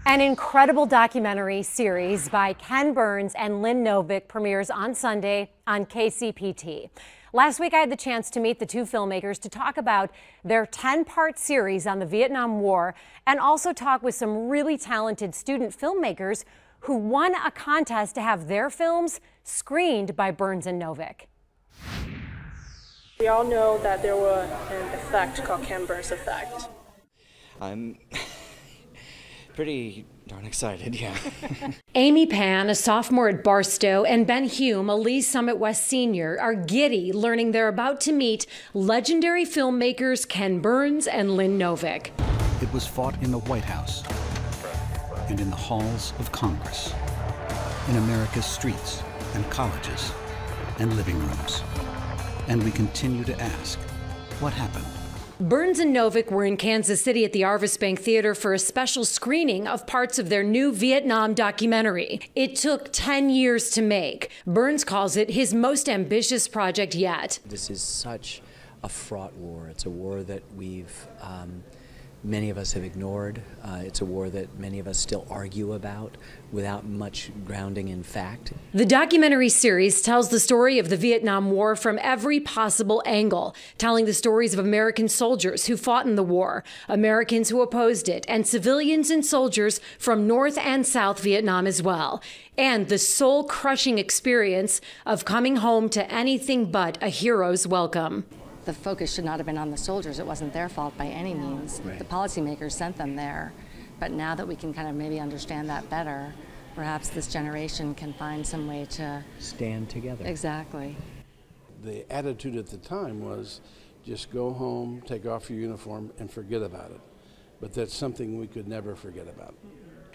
An incredible documentary series by Ken Burns and Lynn Novick premieres on Sunday on KCPT. Last week, I had the chance to meet the two filmmakers to talk about their 10-part series on the Vietnam War and also talk with some really talented student filmmakers who won a contest to have their films screened by Burns and Novick. We all know that there was an effect called Ken Burns effect. I'm pretty darn excited, yeah. Amy Pan, a sophomore at Barstow, and Ben Hume, a Lee Summit West senior, are giddy learning they're about to meet legendary filmmakers Ken Burns and Lynn Novick. It was fought in the White House and in the halls of Congress, in America's streets and colleges and living rooms. And we continue to ask, what happened? Burns and Novick were in Kansas City at the Arvis Bank Theater for a special screening of parts of their new Vietnam documentary. It took 10 years to make. Burns calls it his most ambitious project yet. This is such a fraught war. It's a war that many of us have ignored. It's a war that many of us still argue about without much grounding in fact. The documentary series tells the story of the Vietnam War from every possible angle, telling the stories of American soldiers who fought in the war, Americans who opposed it, and civilians and soldiers from North and South Vietnam as well, and the soul-crushing experience of coming home to anything but a hero's welcome. The focus should not have been on the soldiers. It wasn't their fault by any means. Right. The policymakers sent them there. But now that we can kind of maybe understand that better, perhaps this generation can find some way to stand together. Exactly. The attitude at the time was just go home, take off your uniform, and forget about it. But that's something we could never forget about.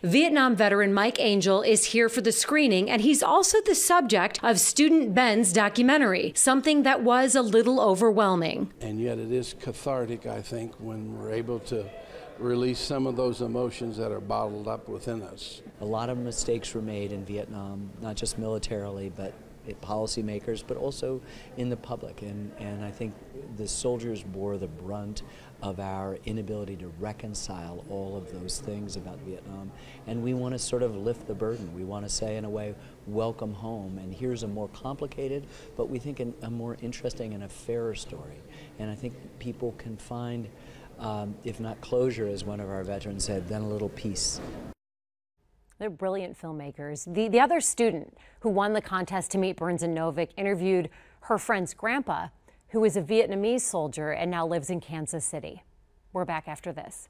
Vietnam veteran Mike Angel is here for the screening, and he's also the subject of student Ben's documentary, something that was a little overwhelming. And yet it is cathartic, I think, when we're able to release some of those emotions that are bottled up within us. A lot of mistakes were made in Vietnam, not just militarily, but policymakers, but also in the public. And I think the soldiers bore the brunt of our inability to reconcile all of those things about Vietnam. And we want to sort of lift the burden. We want to say, in a way, welcome home. And here's a more complicated, but we think a more interesting and a fairer story. And I think people can find, if not closure, as one of our veterans said, then a little peace. They're brilliant filmmakers. The other student who won the contest to meet Burns and Novick interviewed her friend's grandpa, who is a Vietnamese soldier and now lives in Kansas City. We're back after this.